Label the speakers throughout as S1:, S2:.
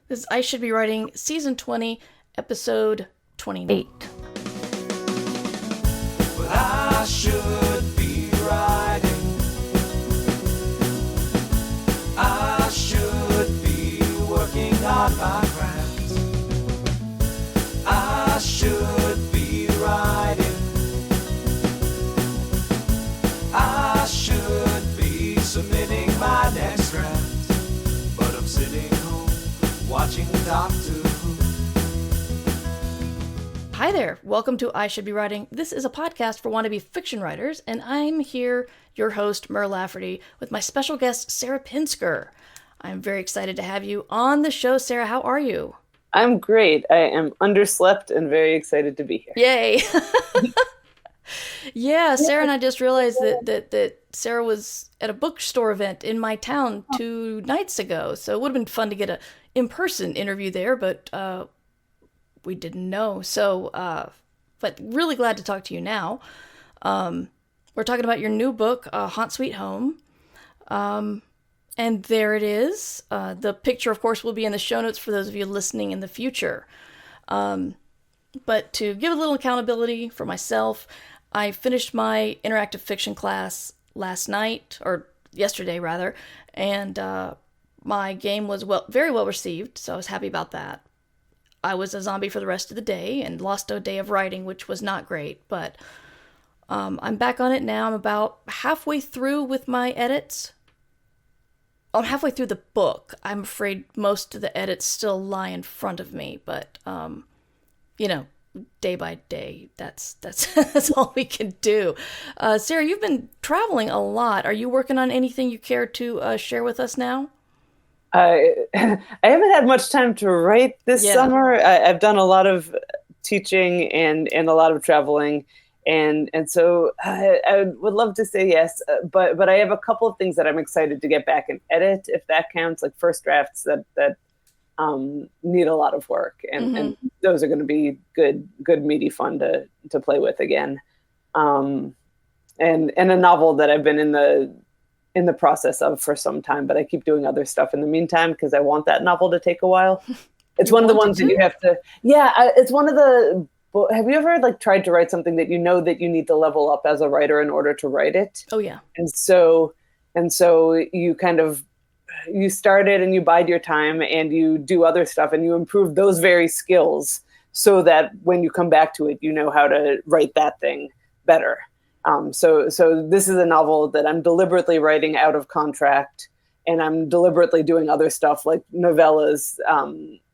S1: This is I Should Be Writing, Season 20, Episode 28.
S2: Well, I should be writing. I should be working on my craft. I should be writing. I should be submitting my next draft. But I'm sitting home watching Doctor Who.
S1: Hi there, welcome to I Should Be Writing. This is a podcast for wannabe fiction writers, and I'm here, your host, Mer Lafferty, with my special guest, Sarah Pinsker. I'm very excited to have you on the show. Sarah, how are you?
S3: I'm great. I am underslept and very excited to be here.
S1: Yay! Yeah, Sarah and I just realized that Sarah was at a bookstore event in my town 2 nights ago, so it would have been fun to get a in-person interview there, but we didn't know. So, but really glad to talk to you now. We're talking about your new book, Haunt Sweet Home. And there it is. The picture, of course, will be in the show notes for those of you listening in the future. But to give a little accountability for myself, I finished my interactive fiction class last night, or yesterday rather, and my game was very well received, so I was happy about that. I was a zombie for the rest of the day and lost a day of writing, which was not great, but I'm back on it now. I'm about halfway through with my edits. I'm halfway through the book. I'm afraid most of the edits still lie in front of me, but day by day, that's that's all we can do. Sarah, you've been traveling a lot. Are you working on anything you care to share with us now?
S3: I haven't had much time to write this summer. I've done a lot of teaching and a lot of traveling, and so I would love to say yes, but I have a couple of things that I'm excited to get back and edit, if that counts, like first drafts that need a lot of work, and those are going to be good meaty fun to play with again, and a novel that I've been in the process of for some time, but I keep doing other stuff in the meantime because I want that novel to take a while. It's one of the ones that you have to, it's one of the, have you ever tried to write something that you know that you need to level up as a writer in order to write it?
S1: Oh yeah.
S3: And so you kind of, you start it and you bide your time and you do other stuff and you improve those very skills so that when you come back to it, you know how to write that thing better. So this is a novel that I'm deliberately writing out of contract, and I'm deliberately doing other stuff like novellas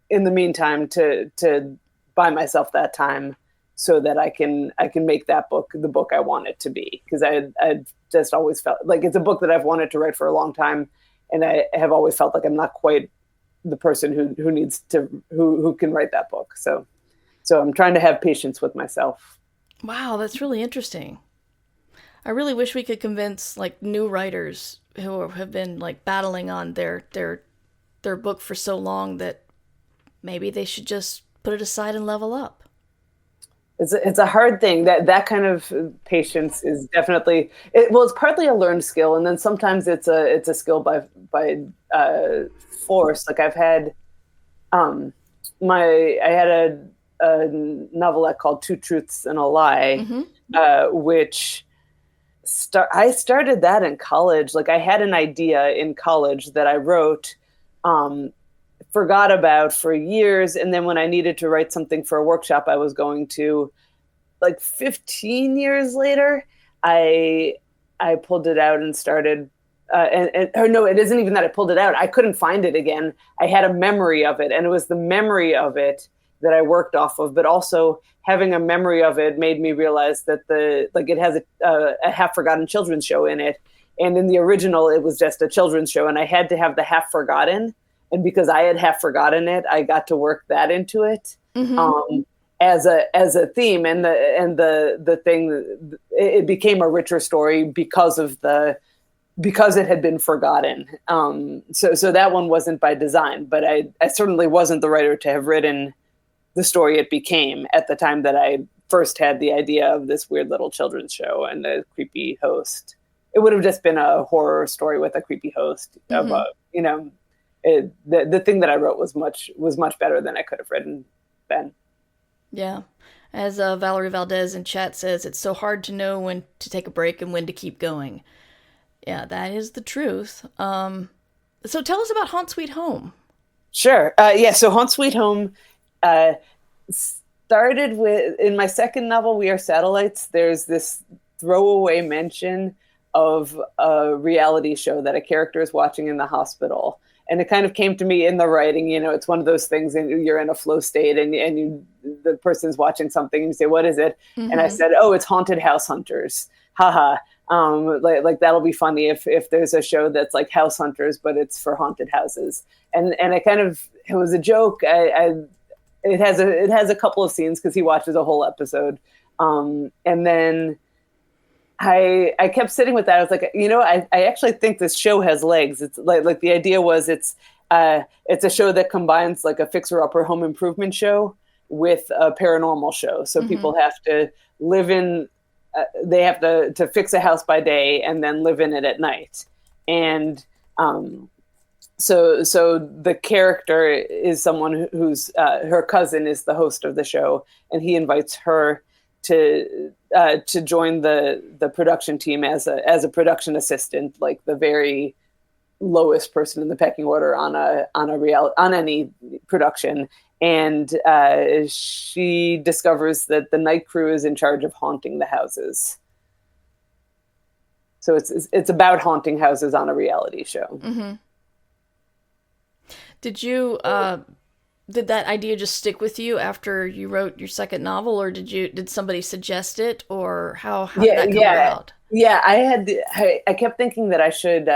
S3: in the meantime to buy myself that time so that I can make that book the book I want it to be, because I just always felt like it's a book that I've wanted to write for a long time, and I have always felt like I'm not quite the person who can write that book. So I'm trying to have patience with myself.
S1: Wow, that's really interesting. I really wish we could convince new writers who have been battling on their book for so long that maybe they should just put it aside and level up.
S3: It's a hard thing. That kind of patience is definitely it's partly a learned skill, and then sometimes it's a skill by force. Like I've had I had a novelette called Two Truths and a Lie, which I started that in college. Like I had an idea in college that I wrote, forgot about for years. And then when I needed to write something for a workshop I was going to, 15 years later, I pulled it out and started, or no, it isn't even that I pulled it out. I couldn't find it again. I had a memory of it, and it was the memory of it that I worked off of, but also having a memory of it made me realize that it has a half-forgotten children's show in it. And in the original, it was just a children's show, and I had to have the half-forgotten. And because I had half-forgotten it, I got to work that into it as a theme. And the thing, it became a richer story because it had been forgotten. So that one wasn't by design, but I certainly wasn't the writer to have written the story it became at the time that I first had the idea of this weird little children's show and a creepy host. It would have just been a horror story with a creepy host. the thing that I wrote was much better than I could have written then.
S1: Yeah. As Valerie Valdez in chat says, it's so hard to know when to take a break and when to keep going. Yeah, that is the truth. So tell us about Haunt Sweet Home.
S3: Sure. So Haunt Sweet Home started with, in my second novel, We Are Satellites, there's this throwaway mention of a reality show that a character is watching in the hospital. And it kind of came to me in the writing, it's one of those things, and you're in a flow state, and the person's watching something, and you say, what is it? Mm-hmm. And I said, oh, it's Haunted House Hunters. Haha. Like that'll be funny if there's a show that's like House Hunters, but it's for haunted houses. And I kind of, it was a joke. It has a couple of scenes because he watches a whole episode. And then I kept sitting with that. I was like, I actually think this show has legs. It's like the idea was it's a show that combines like a fixer-upper home improvement show with a paranormal show. So mm-hmm. people have to live in, they have to fix a house by day and then live in it at night. And so the character is someone who's her cousin is the host of the show, and he invites her to join the production team as a production assistant, like the very lowest person in the pecking order on any production. And she discovers that the night crew is in charge of haunting the houses. So it's about haunting houses on a reality show.
S1: Mm-hmm. Did that idea just stick with you after you wrote your second novel, or did somebody suggest it, or how did that come about?
S3: Yeah, I kept thinking that I should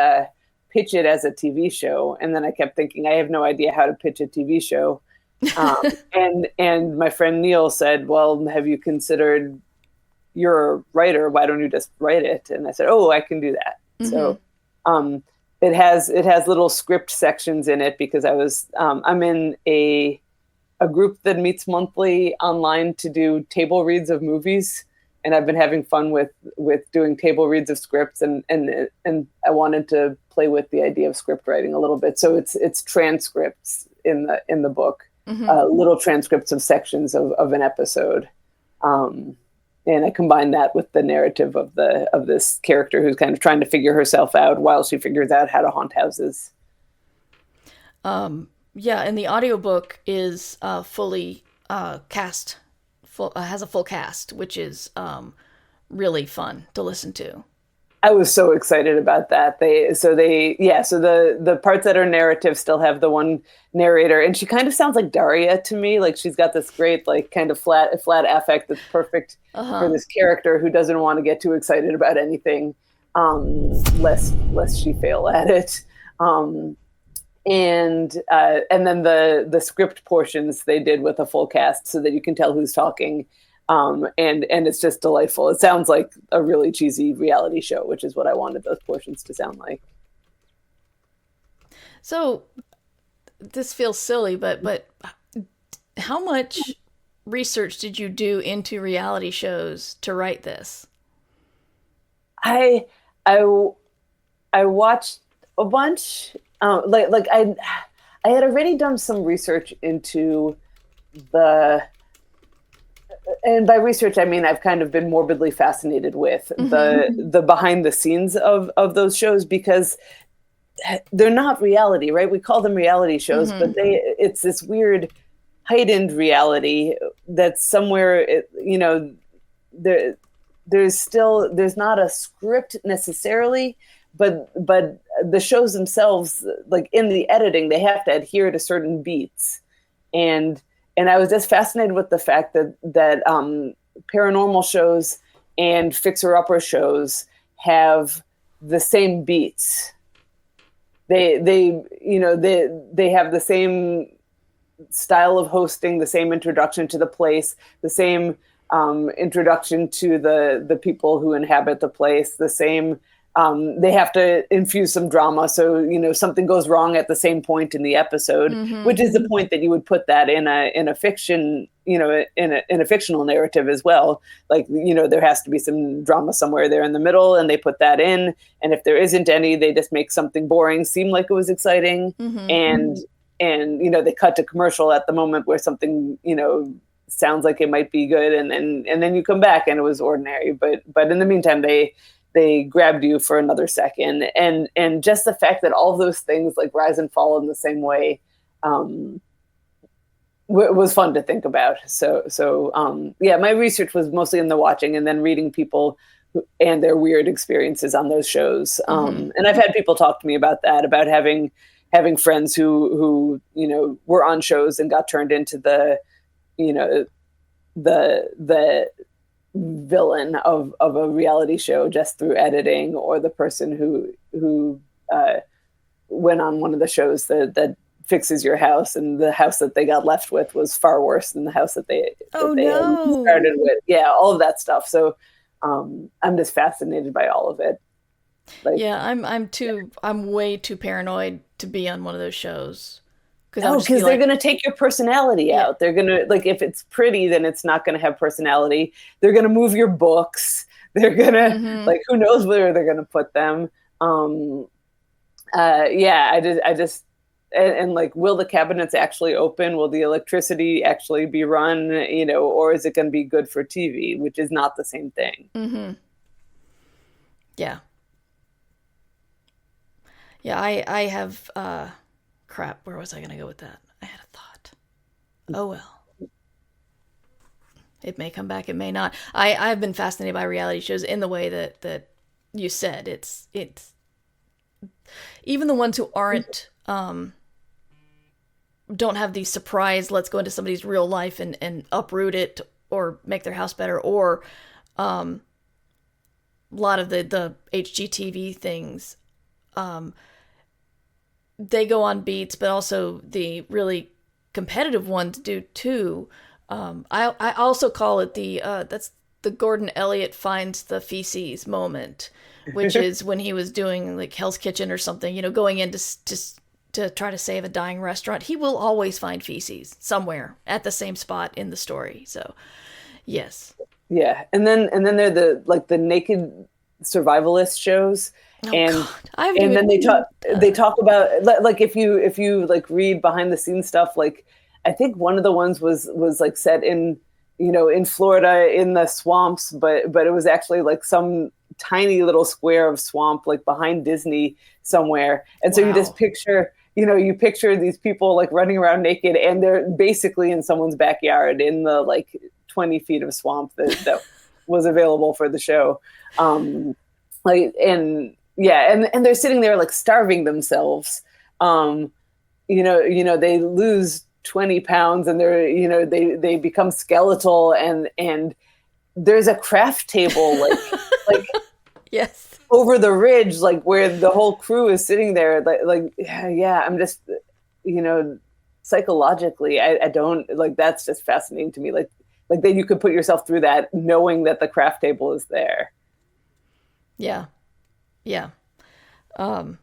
S3: pitch it as a TV show, and then I kept thinking I have no idea how to pitch a TV show. And my friend Neil said, well, have you considered, you're a writer, why don't you just write it? And I said, oh, I can do that. Mm-hmm. So it has little script sections in it because I'm in a group that meets monthly online to do table reads of movies, and I've been having fun with doing table reads of scripts, and I wanted to play with the idea of script writing a little bit. So it's transcripts in the book. Mm-hmm. Little transcripts of sections of an episode, and I combine that with the narrative of this character who's kind of trying to figure herself out while she figures out how to haunt houses.
S1: Yeah, and the audiobook is fully cast, has a full cast, which is really fun to listen to.
S3: I was so excited about that. So the parts that are narrative still have the one narrator, and she kind of sounds like Daria to me. Like she's got this great, like kind of flat affect that's perfect for this character who doesn't want to get too excited about anything, lest she fail at it. And then the script portions they did with a full cast so that you can tell who's talking. And it's just delightful. It sounds like a really cheesy reality show, which is what I wanted those portions to sound like.
S1: So this feels silly, but how much research did you do into reality shows to write this?
S3: I watched a bunch. I had already done some research into and by research, I mean, I've kind of been morbidly fascinated with mm-hmm. the behind the scenes of those shows, because they're not reality, right? We call them reality shows, mm-hmm. but it's this weird heightened reality that's somewhere, there's not a script necessarily, but the shows themselves, like in the editing, they have to adhere to certain beats. And I was just fascinated with the fact that paranormal shows and fixer-upper shows have the same beats. They have the same style of hosting, the same introduction to the place, the same introduction to the people who inhabit the place, the same. They have to infuse some drama, so something goes wrong at the same point in the episode, mm-hmm. which is the point that you would put that in a fiction in a fictional narrative as well. Like, there has to be some drama somewhere there in the middle, and they put that in. And if there isn't any, they just make something boring seem like it was exciting. And they cut to commercial at the moment where something, sounds like it might be good, and then you come back and it was ordinary. But in the meantime, they grabbed you for another second. And just the fact that all of those things like rise and fall in the same way was fun to think about. So my research was mostly in the watching and then reading people and their weird experiences on those shows. And I've had people talk to me about that, about having friends who were on shows and got turned into the villain of a reality show just through editing, or the person who went on one of the shows that fixes your house, and the house that they got left with was far worse than the house that they started with. Yeah, all of that stuff. So I'm just fascinated by all of it. I'm way too paranoid to be on one of those shows. Because they're going to take your personality out. They're going to, like, if it's pretty, then it's not going to have personality. They're going to move your books. They're going to, like, who knows where they're going to put them. I just, like, will the cabinets actually open? Will the electricity actually be run, or is it going to be good for TV, which is not the same thing.
S1: Yeah. Yeah, I have, crap, where was I going to go with that? I had a thought. Oh, well. It may come back, it may not. I've been fascinated by reality shows in the way that you said. It's even the ones who aren't, don't have the surprise, let's go into somebody's real life and uproot it or make their house better, or a lot of the HGTV things, they go on beats, but also the really competitive ones do too. I also call it that's the Gordon Elliott finds the feces moment, which is when he was doing like Hell's Kitchen or something, going in to try to save a dying restaurant. He will always find feces somewhere at the same spot in the story. So, yes. Yeah,
S3: and then they're the naked survivalist shows. And then they talk about, like, if you like read behind the scenes stuff, like I think one of the ones was like set in in Florida in the swamps, but it was actually like some tiny little square of swamp like behind Disney somewhere. And so you just picture these people like running around naked, and they're basically in someone's backyard in the like 20 feet of swamp that was available for the show. And they're sitting there like starving themselves. They lose 20 pounds and they become skeletal, and there's a craft table like
S1: yes,
S3: over the ridge, like where the whole crew is sitting there. I'm just, psychologically, I don't like, that's just fascinating to me. Like that you could put yourself through that knowing that the craft table is there.
S1: Yeah. Yeah. Or,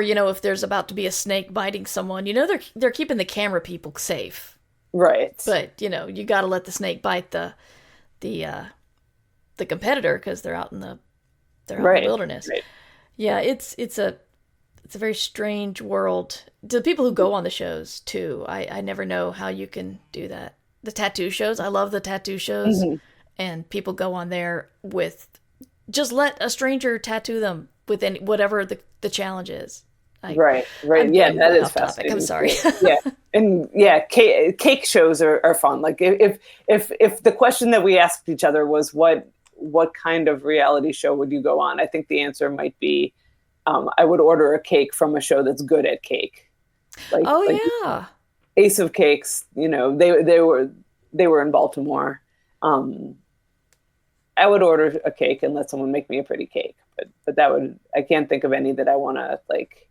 S1: if there's about to be a snake biting someone, they're keeping the camera people safe.
S3: Right.
S1: But, you got to let the snake bite the competitor because they're out in the wilderness. Right. Yeah, it's a very strange world. To the people who go on the shows too, I never know how you can do that. The tattoo shows, I love the tattoo shows, and people go on there with, just let a stranger tattoo them with whatever the challenge is.
S3: Right. Yeah, that is fascinating.
S1: I'm sorry.
S3: Yeah, and cake shows are fun. Like if the question that we asked each other was what kind of reality show would you go on, I think the answer might be I would order a cake from a show that's good at cake. Yeah, Ace of Cakes. They were in Baltimore. I would order a cake and let someone make me a pretty cake, but I can't think of any that I want to like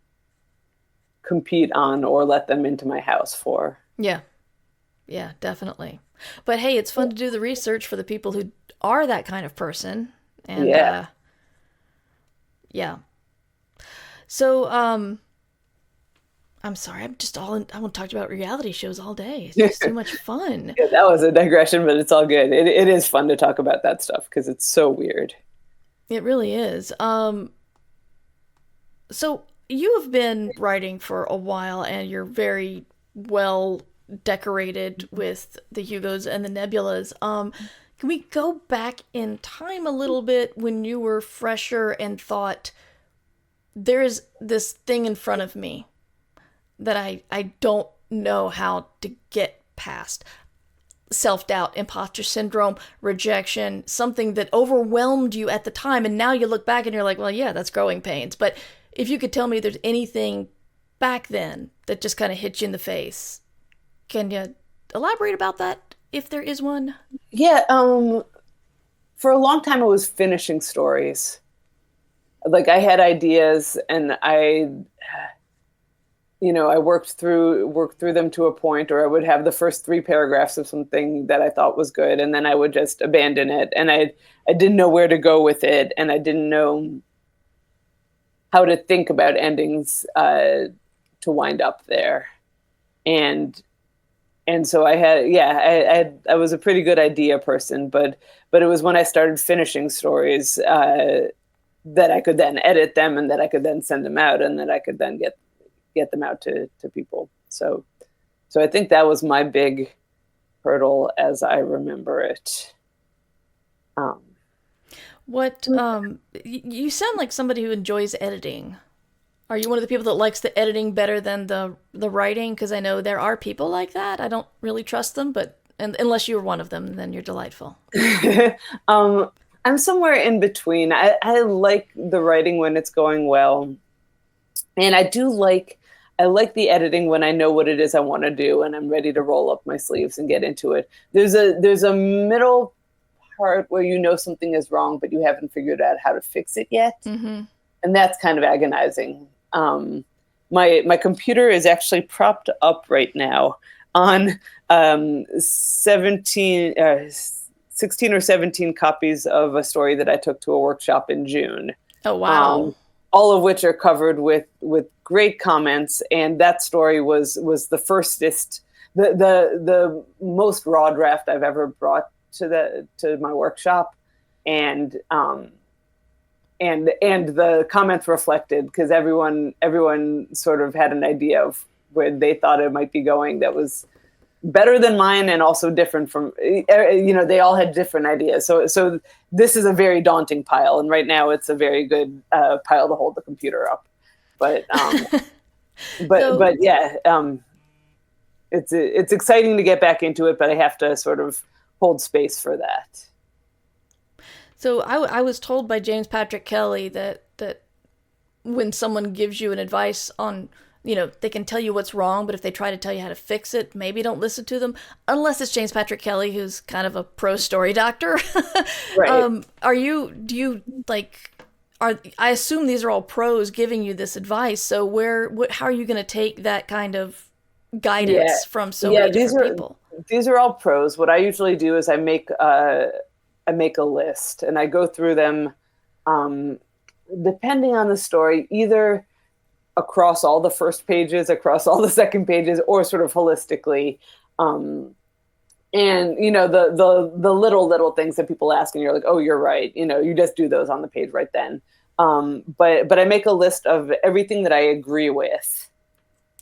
S3: compete on or let them into my house for.
S1: Yeah, definitely. But hey, it's fun to do the research for the people who are that kind of person. And yeah. So, I'm sorry. I want to talk about reality shows all day. It's just too much fun.
S3: Yeah, that was a digression, but it's all good. It is fun to talk about that stuff because it's so weird.
S1: It really is. So you have been writing for a while, and you're very well decorated with the Hugos and the Nebulas. Can we go back in time a little bit when you were fresher and thought, there's this thing in front of me that I don't know how to get past? Self-doubt, imposter syndrome, rejection, something that overwhelmed you at the time, and now you look back and you're like, well, yeah, that's growing pains. But if you could tell me there's anything back then that just kind of hit you in the face, can you elaborate about that, if there is one?
S3: Yeah, for a long time it was finishing stories. Like I had ideas and I worked through them to a point, or I would have the first 3 paragraphs of something that I thought was good, and then I would just abandon it. And I didn't know where to go with it, and I didn't know how to think about endings to wind up there. And so I was a pretty good idea person, but it was when I started finishing stories that I could then edit them, and that I could then send them out, and that I could then get them out to people. So I think that was my big hurdle as I remember it.
S1: You sound like somebody who enjoys editing. Are you one of the people that likes the editing better than the writing? Because I know there are people like that. I don't really trust them, but unless you're one of them, then you're delightful.
S3: I'm somewhere in between. I like the writing when it's going well. And I like the editing when I know what it is I want to do and I'm ready to roll up my sleeves and get into it. There's a middle part where you know something is wrong, but you haven't figured out how to fix it yet. Mm-hmm. And that's kind of agonizing. My computer is actually propped up right now on 16 or 17 copies of a story that I took to a workshop in June.
S1: Oh, wow.
S3: All of which are covered with great comments. And that story was the firstest, the most raw draft I've ever brought to my workshop. And the comments reflected, because everyone sort of had an idea of where they thought it might be going that was better than mine, and also different from, they all had different ideas. So this is a very daunting pile, and right now it's a very good pile to hold the computer up. But it's exciting to get back into it, but I have to sort of hold space for that.
S1: So I was told by James Patrick Kelly that when someone gives you an advice on, they can tell you what's wrong, but if they try to tell you how to fix it, maybe don't listen to them, unless it's James Patrick Kelly, who's kind of a pro story doctor. Right. I assume these are all pros giving you this advice. So how are you going to take that kind of guidance from so many different people?
S3: These are all pros. What I usually do is I make a list, and I go through them, depending on the story, either across all the first pages, across all the second pages, or sort of holistically. And the little things that people ask, and you're like, oh, you're right. You just do those on the page right then. But I make a list of everything that I agree with.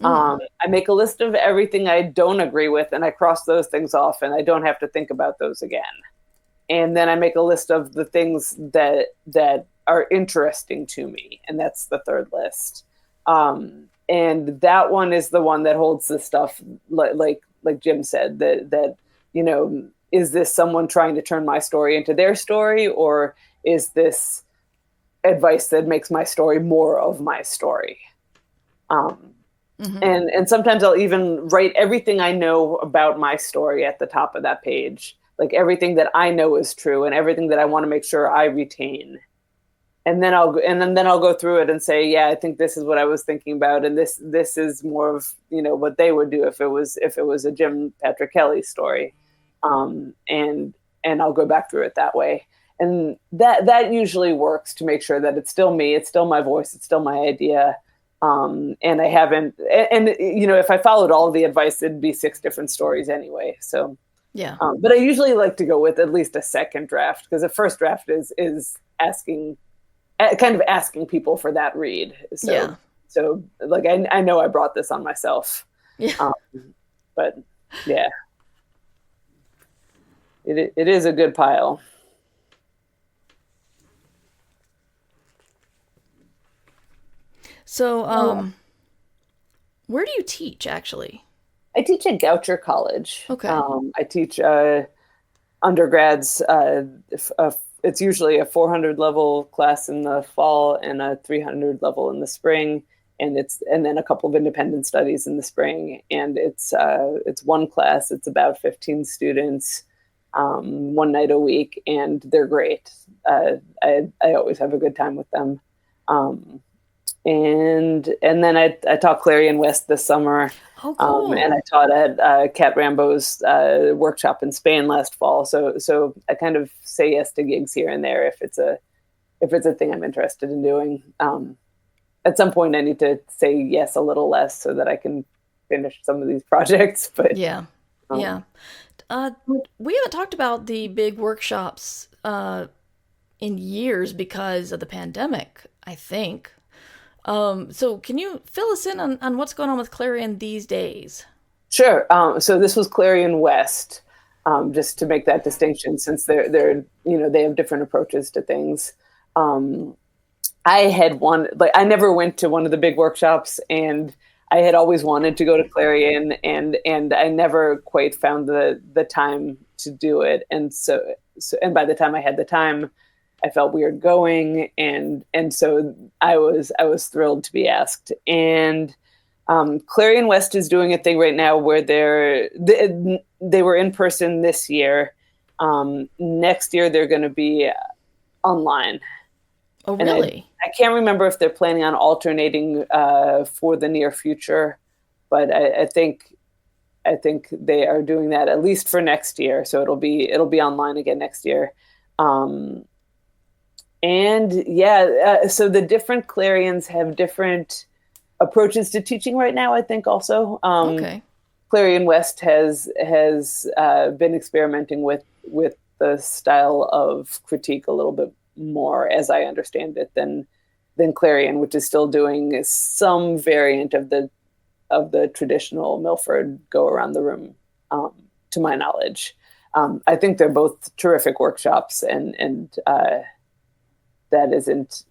S3: I make a list of everything I don't agree with, and I cross those things off, and I don't have to think about those again. And then I make a list of the things that are interesting to me, and that's the third list. And that one is the one that holds the stuff, like Jim said, that is this someone trying to turn my story into their story, or is this advice that makes my story more of my story? And sometimes I'll even write everything I know about my story at the top of that page, like everything that I know is true and everything that I want to make sure I retain. And then I'll go through it and say, yeah, I think this is what I was thinking about, and this is more of what they would do if it was a Jim Patrick Kelly story, and I'll go back through it that way, and that usually works to make sure that it's still me, it's still my voice, it's still my idea, And I haven't, and if I followed all of the advice, it'd be 6 different stories anyway. So,
S1: Yeah.
S3: but I usually like to go with at least a second draft, because the first draft is asking, kind of asking people for that read. So,
S1: Yeah.
S3: so like, I know I brought this on myself,
S1: Yeah.
S3: but yeah, it is a good pile.
S1: So, where do you teach actually?
S3: I teach at Goucher College.
S1: Okay.
S3: I teach undergrads. It's usually a 400 level class in the fall and a 300 level in the spring, and then a couple of independent studies in the spring. And it's one class. It's about 15 students, one night a week, and they're great. I always have a good time with them. And then I taught Clarion West this summer.
S1: Oh, cool.
S3: And I taught at Kat Rambo's workshop in Spain last fall. So I kind of say yes to gigs here and there if it's a thing I'm interested in doing. At some point, I need to say yes a little less so that I can finish some of these projects. But
S1: Yeah. Yeah. We haven't talked about the big workshops in years because of the pandemic, I think. So can you fill us in on what's going on with Clarion these days?
S3: Sure. So this was Clarion West, just to make that distinction, since they're they have different approaches to things. I had I never went to one of the big workshops, and I had always wanted to go to Clarion, and I never quite found the time to do it. And and by the time I had the time, I felt weird going, and so I was thrilled to be asked. And Clarion West is doing a thing right now where they were in person this year. Next year they're going to be online.
S1: Oh, really?
S3: I can't remember if they're planning on alternating for the near future, but I think they are doing that at least for next year. So it'll be online again next year. And yeah, so the different Clarions have different approaches to teaching right now, I think also.
S1: Okay.
S3: Clarion West has been experimenting with the style of critique a little bit more, as I understand it, than Clarion, which is still doing some variant of the traditional Milford go around the room, to my knowledge. I think they're both terrific workshops, and that isn't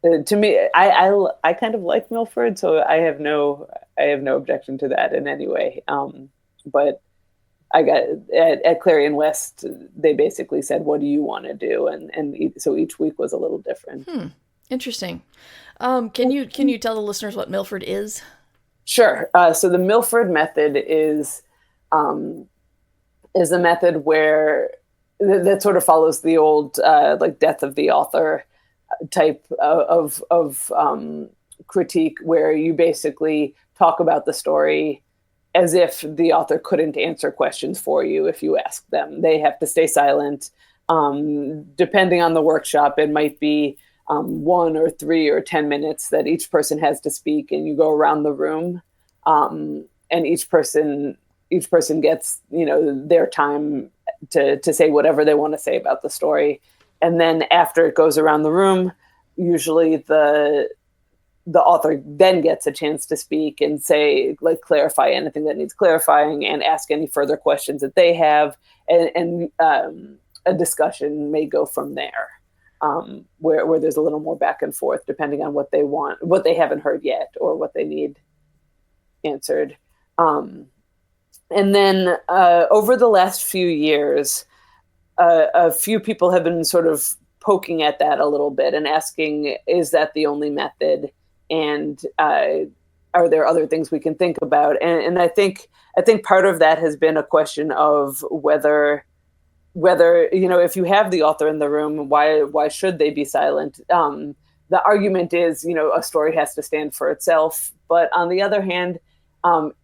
S3: to me. I kind of like Milford, so I have no objection to that in any way. But I got at Clarion West, they basically said, "What do you want to do?" And so each week was a little different.
S1: Interesting. Can you tell the listeners what Milford is?
S3: Sure. So the Milford method is a method where that sort of follows the old like death of the author type of critique, where you basically talk about the story as if the author couldn't answer questions for you if you ask them. They have to stay silent. Depending on the workshop, it might be 1 or 3 or 10 minutes that each person has to speak, and you go around the room, and each person gets their time to say whatever they want to say about the story. And then after it goes around the room, usually the author then gets a chance to speak and say, like, clarify anything that needs clarifying and ask any further questions that they have. And a discussion may go from there, where there's a little more back and forth depending on what they want, what they haven't heard yet, or what they need answered. And then over the last few years, a few people have been sort of poking at that a little bit and asking, is that the only method? And are there other things we can think about? And I think part of that has been a question of whether if you have the author in the room, why should they be silent? The argument is, a story has to stand for itself. But on the other hand,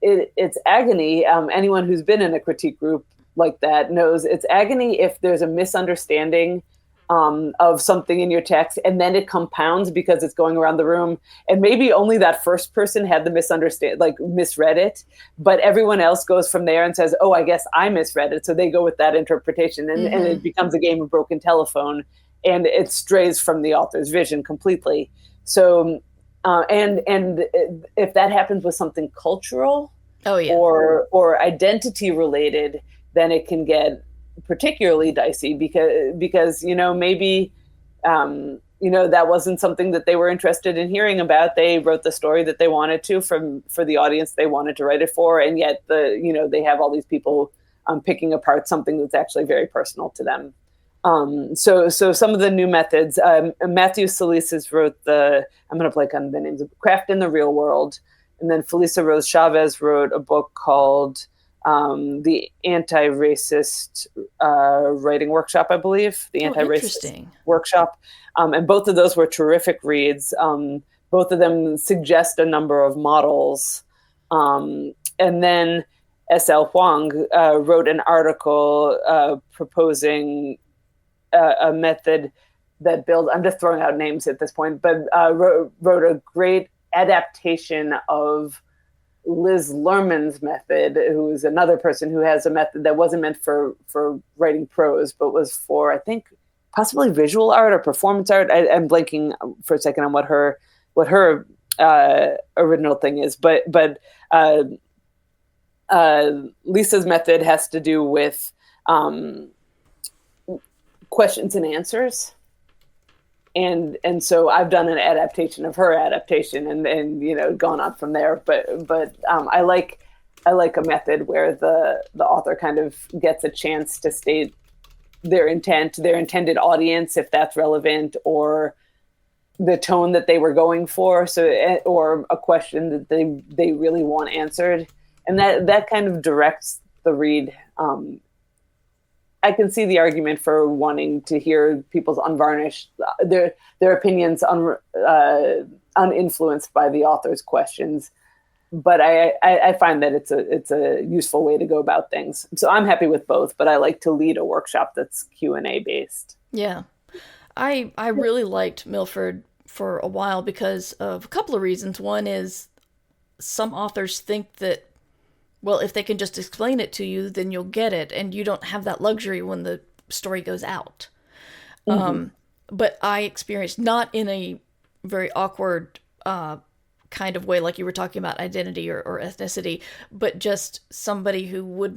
S3: it's agony. Anyone who's been in a critique group like that knows it's agony if there's a misunderstanding of something in your text, and then it compounds because it's going around the room, and maybe only that first person had the misread it, but everyone else goes from there and says, oh, I guess I misread it, so they go with that interpretation, and it becomes a game of broken telephone, and it strays from the author's vision completely. So and if that happens with something cultural, or identity related, then it can get particularly dicey because maybe that wasn't something that they were interested in hearing about. They wrote the story that they wanted to for the audience they wanted to write it for, and yet they have all these people picking apart something that's actually very personal to them. So some of the new methods, Matthew Salises wrote I'm going to blank on the names of Craft in the Real World, and then Felisa Rose Chavez wrote a book called the Anti-Racist Writing Workshop, I believe. The Anti-Racist Workshop. And both of those were terrific reads. Both of them suggest a number of models. And then S.L. Huang wrote an article proposing a method that builds, I'm just throwing out names at this point, but wrote a great adaptation of Liz Lerman's method, who is another person who has a method that wasn't meant for writing prose, but was for, I think, possibly visual art or performance art. I'm blanking for a second on what her original thing is, but Lisa's method has to do with questions and answers. And so I've done an adaptation of her adaptation and gone on from there. But I like a method where the author kind of gets a chance to state their intent, their intended audience, if that's relevant, or the tone that they were going for. Or a question that they really want answered, and that kind of directs the read. I can see the argument for wanting to hear people's unvarnished, their opinions uninfluenced by the author's questions. But I find that it's a useful way to go about things. So I'm happy with both, but I like to lead a workshop that's Q&A based.
S1: Yeah. I really liked Milford for a while because of a couple of reasons. One is some authors think that, well, if they can just explain it to you, then you'll get it. And you don't have that luxury when the story goes out. But I experienced, not in a very awkward kind of way, like you were talking about identity or ethnicity, but just somebody who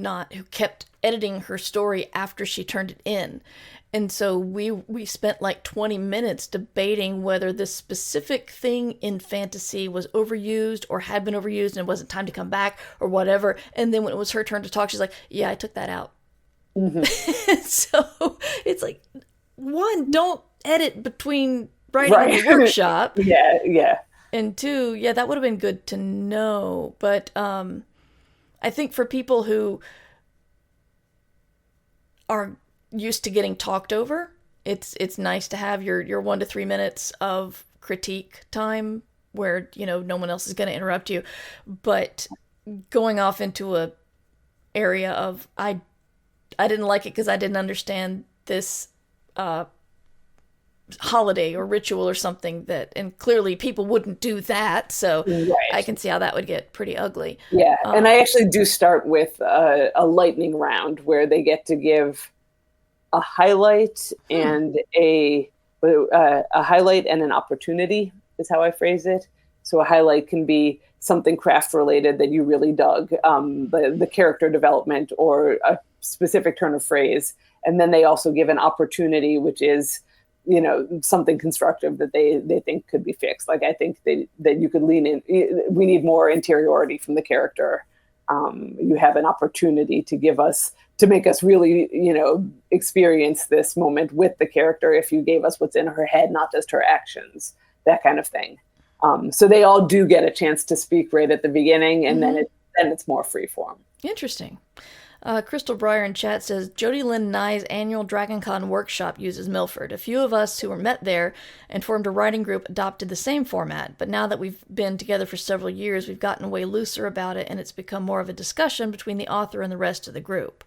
S1: kept editing her story after she turned it in. And so we spent like 20 minutes debating whether this specific thing in fantasy was overused or had been overused and it wasn't time to come back or whatever. And then when it was her turn to talk, she's like, yeah, I took that out. So it's like, one, don't edit between writing and the workshop.
S3: Yeah.
S1: And two, yeah, that would have been good to know. But I think for people who are used to getting talked over, it's nice to have your 1 to 3 minutes of critique time where no one else is going to interrupt you. But going off into a area of I didn't like it because I didn't understand this holiday or ritual or something, and clearly people wouldn't do that, so I can see how that would get pretty ugly.
S3: And I actually do start with a lightning round where they get to give a highlight and a highlight and an opportunity is how I phrase it. So a highlight can be something craft related that you really dug, the character development or a specific turn of phrase. And then they also give an opportunity, which is, something constructive that they think could be fixed. Like, I think that you could lean in. We need more interiority from the character. You have an opportunity to make us really, experience this moment with the character if you gave us what's in her head, not just her actions, that kind of thing. So they all do get a chance to speak right at the beginning, and then it's more freeform.
S1: Interesting. Crystal Breyer in chat says, Jody Lynn Nye's annual DragonCon workshop uses Milford. A few of us who were met there and formed a writing group adopted the same format, but now that we've been together for several years, we've gotten way looser about it, and it's become more of a discussion between the author and the rest of the group.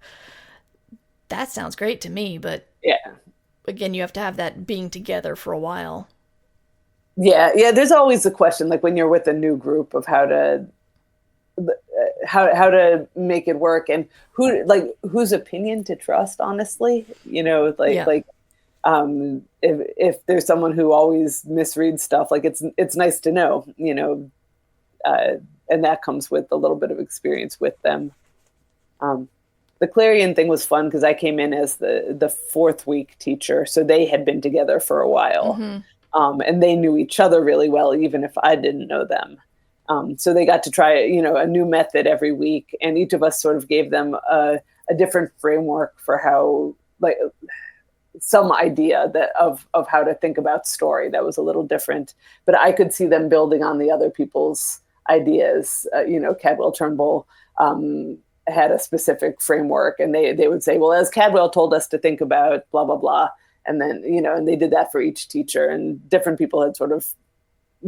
S1: That sounds great to me, but...
S3: Yeah.
S1: again, you have to have that being together for a while.
S3: Yeah. There's always the question, like when you're with a new group, of how to make it work, and whose opinion to trust. Honestly, if there's someone who always misreads stuff, like it's nice to know, and that comes with a little bit of experience with them. The Clarion thing was fun because I came in as the fourth week teacher, so they had been together for a while, and they knew each other really well, even if I didn't know them. So they got to try, a new method every week, and each of us sort of gave them a different framework for how, like, some idea of how to think about story that was a little different. But I could see them building on the other people's ideas. Cadwell Turnbull had a specific framework, and they would say, well, as Cadwell told us to think about blah, blah, blah. And then, and they did that for each teacher, and different people had sort of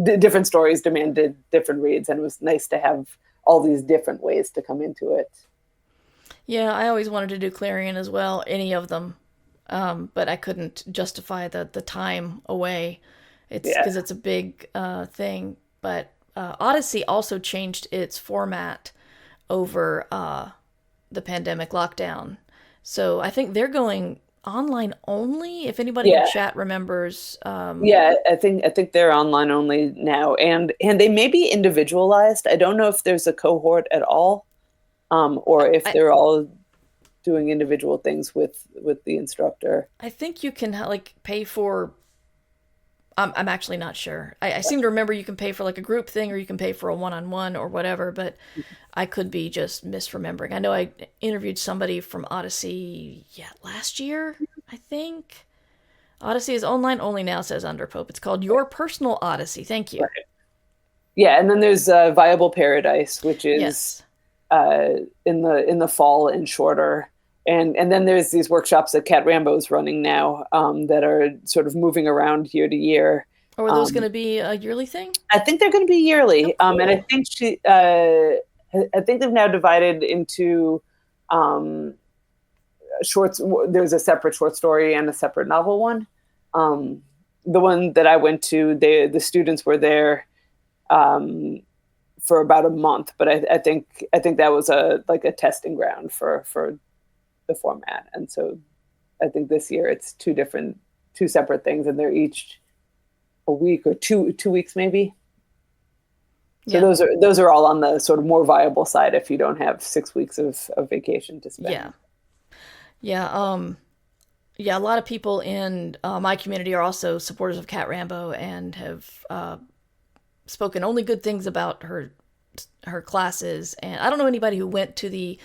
S3: different stories demanded different reads. And it was nice to have all these different ways to come into it.
S1: Yeah, I always wanted to do Clarion as well, any of them. But I couldn't justify the time away. It's because it's a big thing. But Odyssey also changed its format over the pandemic lockdown. So I think they're going online only. If anybody in chat remembers.
S3: I think they're online only now, and they may be individualized. I don't know if there's a cohort at all, or if they're all doing individual things with the instructor.
S1: I think you can pay for. I'm actually not sure. I seem to remember you can pay for like a group thing, or you can pay for a one-on-one or whatever, but I could be just misremembering. I know I interviewed somebody from Odyssey, last year, I think. Odyssey is online only now, says Underpope. It's called Your Personal Odyssey. Thank you.
S3: Right. Yeah, and then there's Viable Paradise, which is in the fall and shorter. And then there's these workshops that Kat Rambo's running now that are sort of moving around year to year.
S1: Or are those going to be a yearly thing?
S3: I think they're going to be yearly. Oh, cool. And I think I think they've now divided into shorts. There's a separate short story and a separate novel one. The one that I went to, the students were there for about a month, but I think that was a testing ground for the format. And so I think this year it's two separate things, and they're each a week or two weeks maybe. So those are all on the sort of more viable side if you don't have 6 weeks of vacation to spend.
S1: A lot of people in my community are also supporters of Kat Rambo and have spoken only good things about her classes. And I don't know anybody who went to the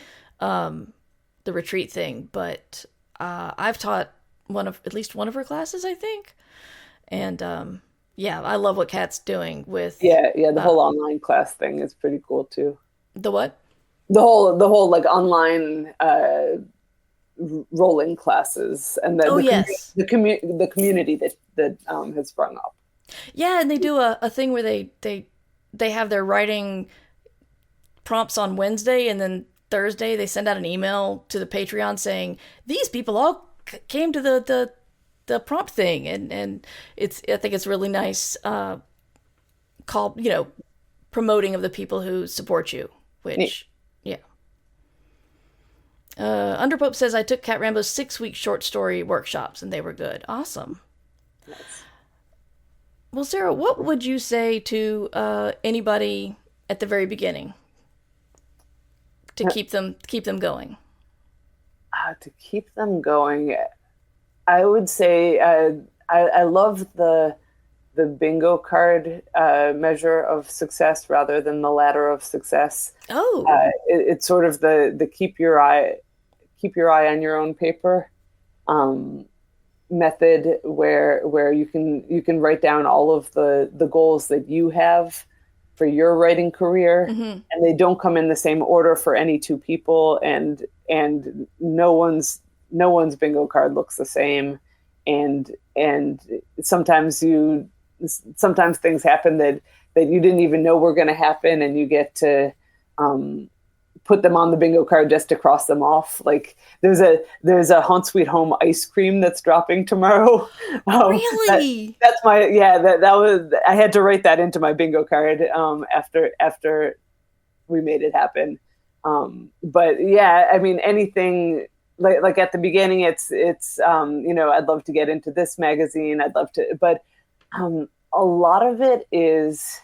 S1: retreat thing, but I've taught at least one of her classes, I think. And I love what Kat's doing with the whole online class thing is pretty cool too. The what? The whole like online rolling classes, and the community that has sprung up. Yeah, and they do a thing where they have their writing prompts on Wednesday, and then Thursday they send out an email to the Patreon saying these people all came to the prompt thing, and I think it's really nice promoting of the people who support you, which Underpope says I took Kat Rambo's 6-week short story workshops and they were good. Awesome. Nice. Well, Sarah, what would you say to anybody at the very beginning to keep them going?
S3: To keep them going, I would say I love the bingo card measure of success rather than the ladder of success.
S1: Oh,
S3: it's sort of the keep your eye on your own paper method, where you can write down all of the goals that you have for your writing career, and they don't come in the same order for any two people, and no one's bingo card looks the same, and sometimes things happen that you didn't even know were going to happen, and you get to put them on the bingo card just to cross them off. Like there's a Haunt Sweet Home ice cream that's dropping tomorrow.
S1: Really?
S3: That's that was, I had to write that into my bingo card after we made it happen. But yeah, I mean, anything like at the beginning, it's I'd love to get into this magazine. I'd love to, but a lot of it is,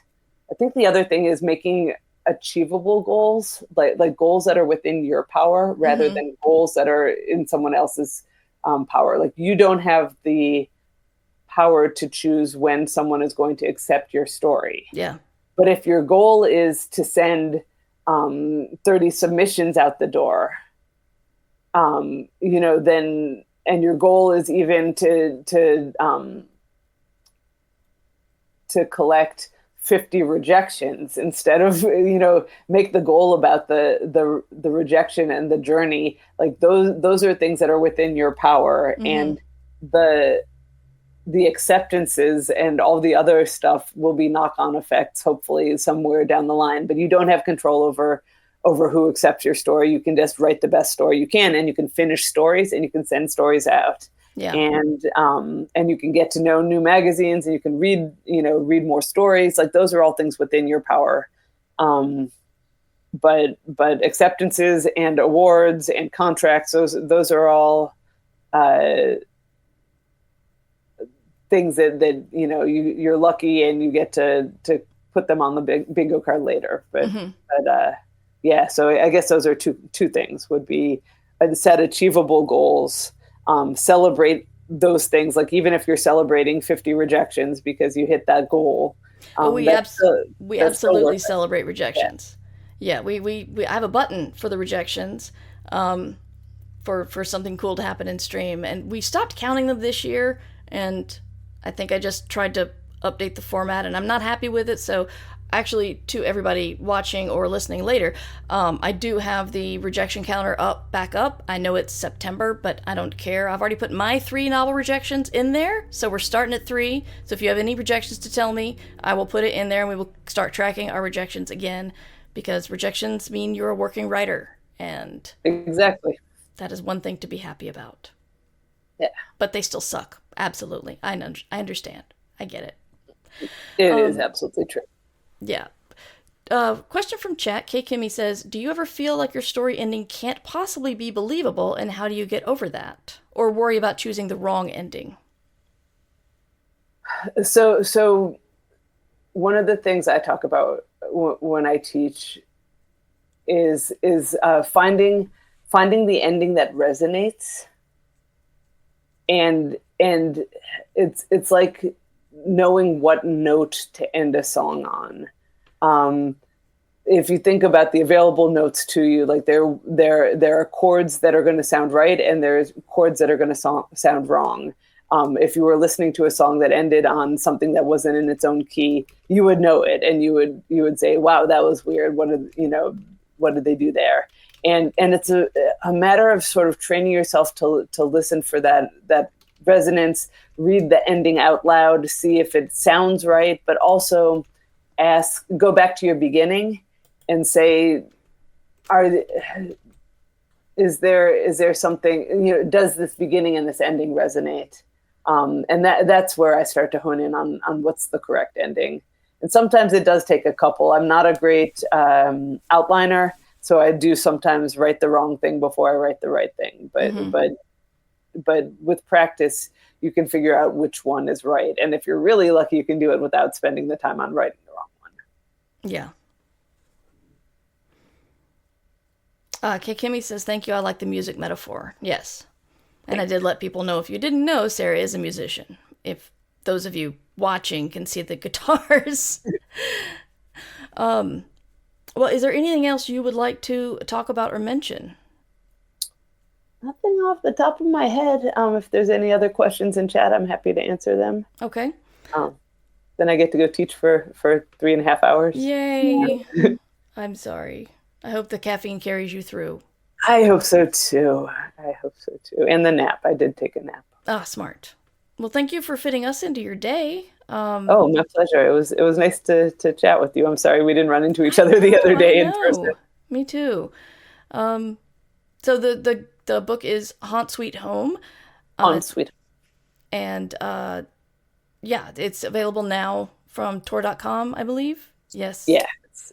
S3: I think the other thing is making achievable goals, like goals that are within your power rather than goals that are in someone else's power. Like you don't have the power to choose when someone is going to accept your story.
S1: Yeah.
S3: But if your goal is to send 30 submissions out the door, then, and your goal is even to collect 50 rejections instead of, make the goal about the rejection and the journey. Like those are things that are within your power, and the acceptances and all the other stuff will be knock-on effects, hopefully somewhere down the line, but you don't have control over who accepts your story. You can just write the best story you can, and you can finish stories, and you can send stories out.
S1: Yeah.
S3: And you can get to know new magazines, and you can read more stories. Like those are all things within your power. But acceptances and awards and contracts, those are all things that you're lucky and you get to put them on the bingo card later. But yeah, so I guess those are two things would be set achievable goals. Celebrate those things, like even if you're celebrating 50 rejections because you hit that goal.
S1: We absolutely celebrate rejections. Yeah, we I have a button for the rejections, for something cool to happen in stream, and we stopped counting them this year, and I think I just tried to update the format, and I'm not happy with it. So actually, to everybody watching or listening later, I do have the rejection counter back up. I know it's September, but I don't care. I've already put my 3 novel rejections in there, so we're starting at 3. So if you have any rejections to tell me, I will put it in there, and we will start tracking our rejections again, because rejections mean you're a working writer, and
S3: exactly,
S1: that is one thing to be happy about.
S3: Yeah,
S1: but they still suck. Absolutely, I understand. I get it.
S3: It is absolutely true.
S1: Yeah. Question from chat. K. Kimmy says, do you ever feel like your story ending can't possibly be believable, and how do you get over that? Or worry about choosing the wrong ending?
S3: So one of the things I talk about when I teach is finding the ending that resonates. And it's like knowing what note to end a song on. If you think about the available notes to you, like there are chords that are going to sound right, and there's chords that are going to sound wrong. If you were listening to a song that ended on something that wasn't in its own key, you would know it, and you would say, "Wow, that was weird. What did they do there?" And it's a matter of sort of training yourself to listen for that resonance, read the ending out loud, see if it sounds right, but also go back to your beginning and say, is there something, does this beginning and this ending resonate? And that's where I start to hone in on what's the correct ending. And sometimes it does take a couple. I'm not a great outliner, so I do sometimes write the wrong thing before I write the right thing. But with practice, you can figure out which one is right. And if you're really lucky, you can do it without spending the time on writing the wrong one.
S1: Yeah. K. Kimmy says, thank you. I like the music metaphor. Yes. And I did let people know, if you didn't know, Sarah is a musician. If those of you watching can see the guitars. Well, is there anything else you would like to talk about or mention?
S3: Nothing off the top of my head. If there's any other questions in chat, I'm happy to answer them.
S1: Okay.
S3: Then I get to go teach for 3.5 hours.
S1: Yay. I'm sorry. I hope the caffeine carries you through.
S3: I hope so too. And the nap. I did take a nap.
S1: Ah, smart. Well, thank you for fitting us into your day.
S3: Oh, my pleasure. It was nice to chat with you. I'm sorry we didn't run into each other the other day in person.
S1: Me too. So the book is Haunt Sweet Home.
S3: Sweet.
S1: And yeah, it's available now from Tor.com, I believe. Yes.
S3: Yeah,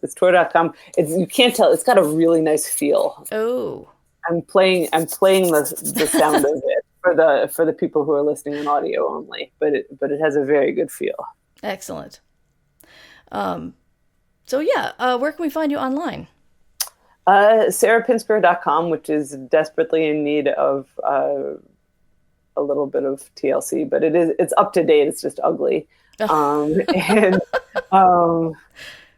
S3: it's Tor.com. You can't tell. It's got a really nice feel.
S1: Oh.
S3: I'm playing the sound of it for the people who are listening on audio only, but it has a very good feel.
S1: Excellent. So yeah, where can we find you online?
S3: SarahPinsker.com, which is desperately in need of a little bit of TLC, but it's up to date. It's just ugly.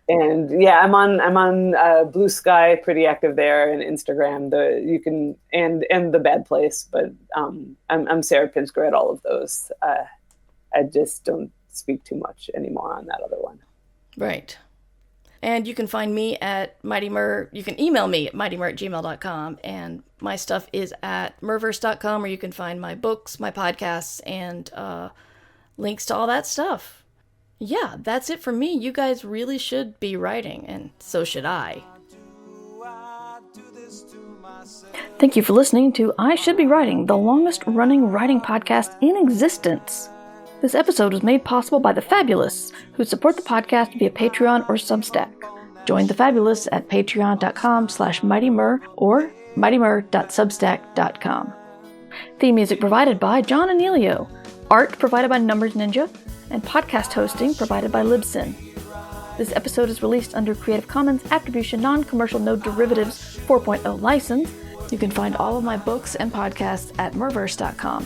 S3: And yeah, I'm on Blue Sky, pretty active there, and Instagram. And the Bad Place, but I'm Sarah Pinsker at all of those. I just don't speak too much anymore on that other one.
S1: Right. And you can find me at Mighty Mer. You can email me at mightymer@gmail.com, and my stuff is at merverse.com, where you can find my books, my podcasts, and links to all that stuff. Yeah, that's it for me. You guys really should be writing, and so should I. Thank you for listening to I Should Be Writing, the longest-running writing podcast in existence. This episode was made possible by the Fabulous, who support the podcast via Patreon or Substack. Join the Fabulous at patreon.com/mightymer or mightymer.substack.com. Theme music provided by John Anelio, art provided by Numbers Ninja, and podcast hosting provided by Libsyn. This episode is released under Creative Commons Attribution Non-Commercial No Derivatives 4.0 license. You can find all of my books and podcasts at merverse.com.